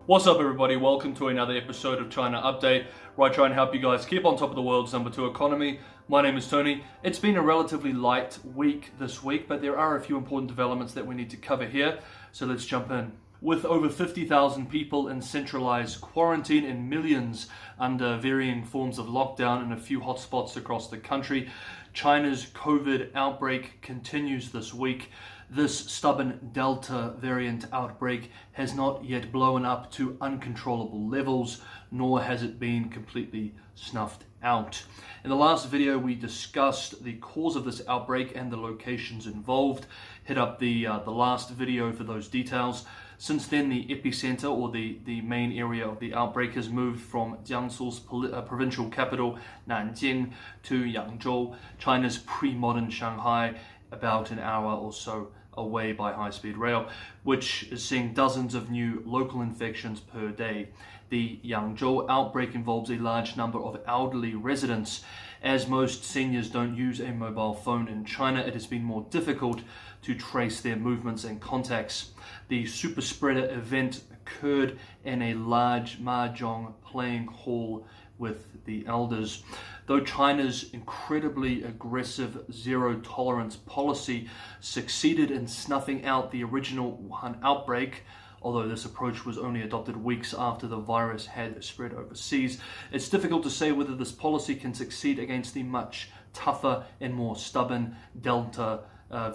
What's up, everybody? Welcome to another episode of China Update, where I try and help you guys keep on top of the world's number 2 economy. My name is Tony. It's been a relatively light week this week, but there are a few important developments that we need to cover here, so let's jump in. With over 50,000 people in centralized quarantine and millions under varying forms of lockdown in a few hotspots across the country, China's COVID outbreak continues this week. This stubborn Delta variant outbreak has not yet blown up to uncontrollable levels, nor has it been completely snuffed out. In the last video, we discussed the cause of this outbreak and the locations involved. Hit up the last video for those details. Since then, the epicenter, or the main area of the outbreak, has moved from Jiangsu's provincial capital, Nanjing, to Yangzhou, China's pre-modern Shanghai, about an hour or so away by high-speed rail, which is seeing dozens of new local infections per day. The Yangzhou outbreak involves a large number of elderly residents. As most seniors don't use a mobile phone in China, it has been more difficult to trace their movements and contacts. The super spreader event occurred in a large mahjong playing hall with the elders. Though China's incredibly aggressive zero-tolerance policy succeeded in snuffing out the original Wuhan outbreak, although this approach was only adopted weeks after the virus had spread overseas, it's difficult to say whether this policy can succeed against the much tougher and more stubborn Delta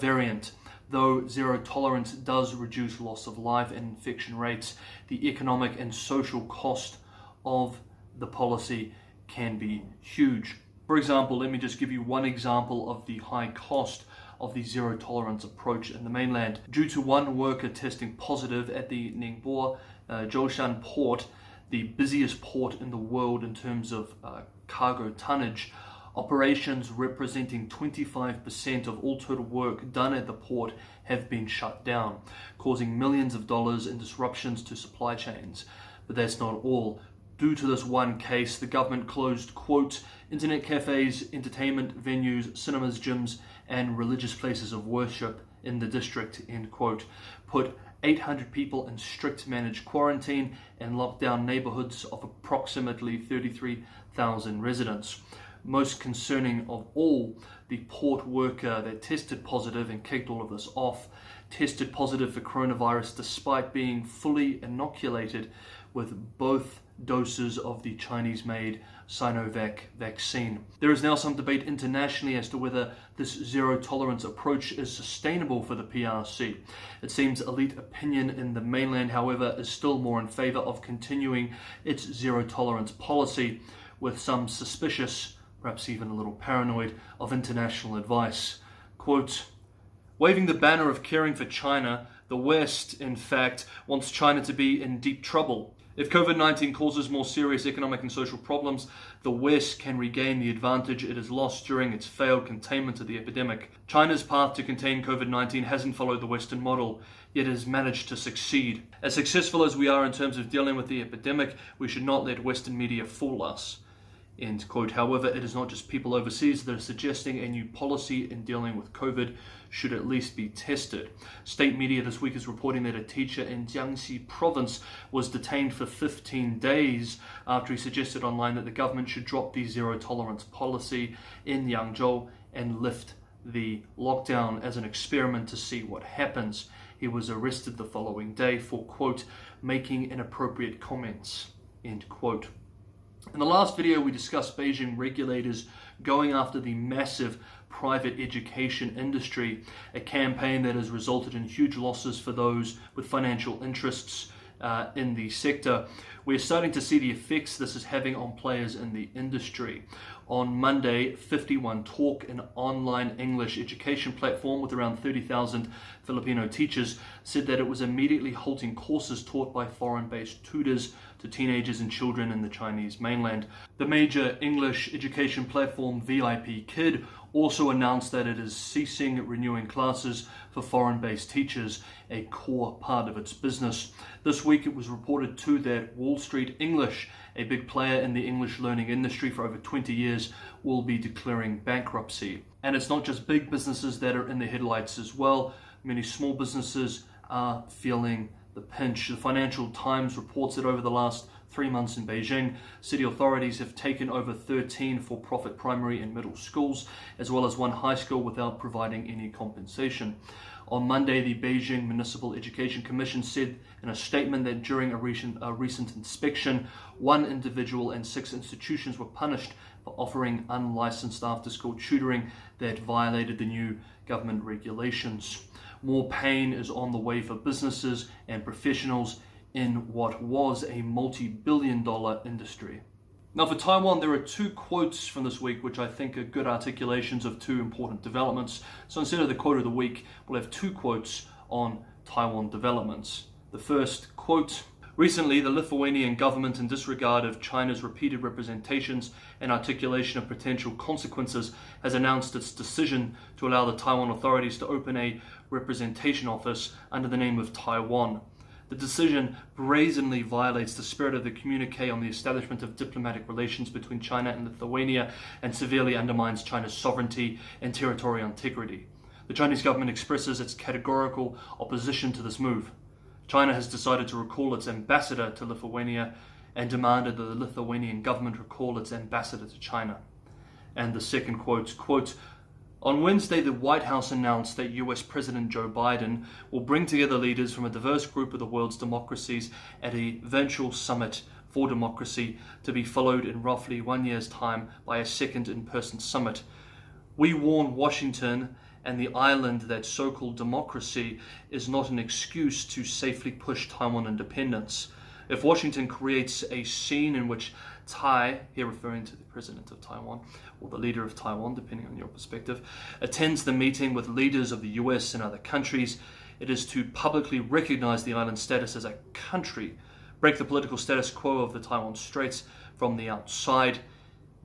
variant. Though zero tolerance does reduce loss of life and infection rates, the economic and social cost of the policy can be huge. For example, let me just give you one example of the high cost of the zero tolerance approach in the mainland. Due to one worker testing positive at the Ningbo Zhoushan port, the busiest port in the world in terms of cargo tonnage, operations representing 25% of all total work done at the port have been shut down, causing millions of dollars in disruptions to supply chains. But that's not all. Due to this one case, the government closed, quote, internet cafes, entertainment venues, cinemas, gyms, and religious places of worship in the district, end quote, put 800 people in strict managed quarantine and locked down neighborhoods of approximately 33,000 residents. Most concerning of all, the port worker that tested positive and kicked all of this off tested positive for coronavirus despite being fully inoculated with both doses of the Chinese-made Sinovac vaccine. There is now some debate internationally as to whether this zero-tolerance approach is sustainable for the PRC. It seems elite opinion in the mainland, however, is still more in favor of continuing its zero-tolerance policy, with some suspicious, perhaps even a little paranoid, of international advice. Quote, waving the banner of caring for China, the West, in fact, wants China to be in deep trouble. If COVID-19 causes more serious economic and social problems, the West can regain the advantage it has lost during its failed containment of the epidemic. China's path to contain COVID-19 hasn't followed the Western model, yet has managed to succeed. As successful as we are in terms of dealing with the epidemic, we should not let Western media fool us. End quote. However, it is not just people overseas that are suggesting a new policy in dealing with COVID should at least be tested. State media this week is reporting that a teacher in Jiangxi province was detained for 15 days after he suggested online that the government should drop the zero-tolerance policy in Yangzhou and lift the lockdown as an experiment to see what happens. He was arrested the following day for, quote, making inappropriate comments, end quote. In the last video, we discussed Beijing regulators going after the massive private education industry, a campaign that has resulted in huge losses for those with financial interests in the sector. We're starting to see the effects this is having on players in the industry. On Monday, 51 Talk, an online English education platform with around 30,000 Filipino teachers, said that it was immediately halting courses taught by foreign-based tutors to teenagers and children in the Chinese mainland. The major English education platform VIP Kid also announced that it is ceasing renewing classes for foreign-based teachers, a core part of its business. This week it was reported too that Wall Street English, a big player in the English learning industry for over 20 years, will be declaring bankruptcy. And it's not just big businesses that are in the headlights as well. Many small businesses are feeling the pinch. The Financial Times reports that over the last 3 months in Beijing, city authorities have taken over 13 for-profit primary and middle schools, as well as one high school, without providing any compensation. On Monday, the Beijing Municipal Education Commission said in a statement that during a recent inspection, 1 individual and 6 institutions were punished for offering unlicensed after-school tutoring that violated the new government regulations. More pain is on the way for businesses and professionals in what was a multi-billion-dollar industry. Now for Taiwan, there are 2 quotes from this week which I think are good articulations of 2 important developments. So instead of the quote of the week, we'll have 2 quotes on Taiwan developments. The first quote: recently, the Lithuanian government, in disregard of China's repeated representations and articulation of potential consequences, has announced its decision to allow the Taiwan authorities to open a representation office under the name of Taiwan. The decision brazenly violates the spirit of the communique on the establishment of diplomatic relations between China and Lithuania and severely undermines China's sovereignty and territorial integrity. The Chinese government expresses its categorical opposition to this move. China has decided to recall its ambassador to Lithuania and demanded that the Lithuanian government recall its ambassador to China. And the second quote, on Wednesday, the White House announced that US President Joe Biden will bring together leaders from a diverse group of the world's democracies at a virtual summit for democracy, to be followed in roughly 1 year's time by a second in-person summit. We warn Washington and the island that so-called democracy is not an excuse to safely push Taiwan independence. If Washington creates a scene in which Tai, here referring to the president of Taiwan, or the leader of Taiwan, depending on your perspective, attends the meeting with leaders of the US and other countries, it is to publicly recognize the island's status as a country, break the political status quo of the Taiwan Straits from the outside.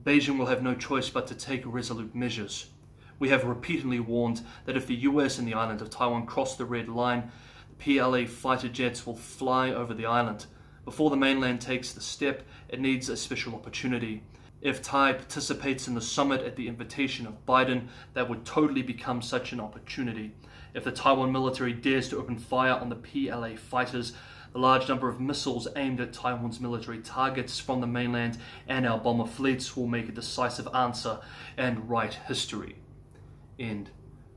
Beijing will have no choice but to take resolute measures. We have repeatedly warned that if the US and the island of Taiwan cross the red line, the PLA fighter jets will fly over the island. Before the mainland takes the step, it needs a special opportunity. If Tai participates in the summit at the invitation of Biden, that would totally become such an opportunity. If the Taiwan military dares to open fire on the PLA fighters, the large number of missiles aimed at Taiwan's military targets from the mainland and our bomber fleets will make a decisive answer and write history. End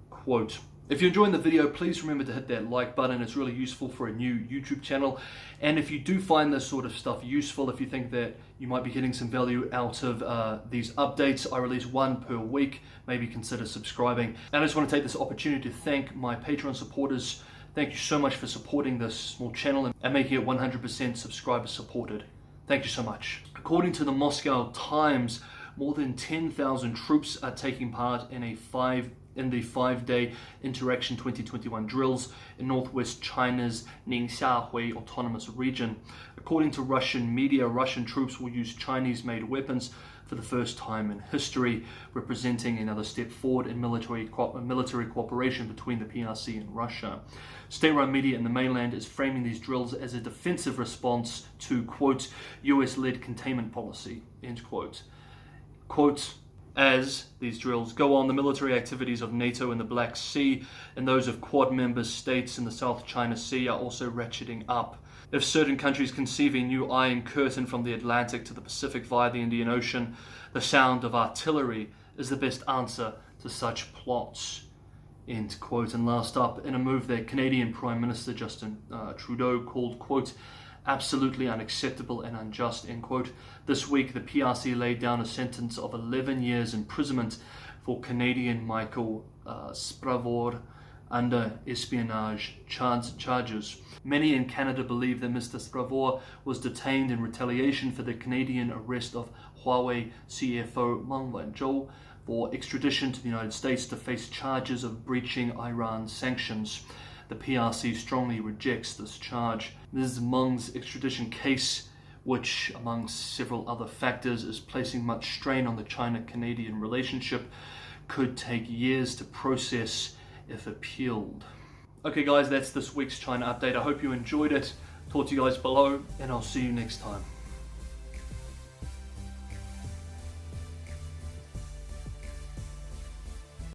quote. If you're enjoying the video, please remember to hit that like button. It's really useful for a new YouTube channel. And if you do find this sort of stuff useful, if you think that you might be getting some value out of these updates, I release 1 per week, maybe consider subscribing. And I just want to take this opportunity to thank my Patreon supporters. Thank you so much for supporting this small channel and making it 100% subscriber supported. Thank you so much. According to the Moscow Times, more than 10,000 troops are taking part in the 5-day Interaction 2021 drills in northwest China's Ningxia autonomous region. According to Russian media, Russian troops will use Chinese-made weapons for the first time in history, representing another step forward in military cooperation between the PRC and Russia. State-run media in the mainland is framing these drills as a defensive response to, quote, US-led containment policy, end quote. Quote, as these drills go on, the military activities of NATO in the Black Sea and those of Quad member states in the South China Sea are also ratcheting up. If certain countries conceive a new Iron Curtain from the Atlantic to the Pacific via the Indian Ocean, the sound of artillery is the best answer to such plots. End quote. And last up, in a move that Canadian Prime Minister Justin Trudeau called, quote, absolutely unacceptable and unjust, end quote. This week, the PRC laid down a sentence of 11 years imprisonment for Canadian Michael Spavor under espionage charges. Many in Canada believe that Mr. Spavor was detained in retaliation for the Canadian arrest of Huawei CFO Meng Wanzhou for extradition to the United States to face charges of breaching Iran sanctions. The PRC strongly rejects this charge. Ms. Meng's extradition case, which among several other factors is placing much strain on the China-Canadian relationship, could take years to process if appealed. Okay guys, that's this week's China update. I hope you enjoyed it. Talk to you guys below and I'll see you next time.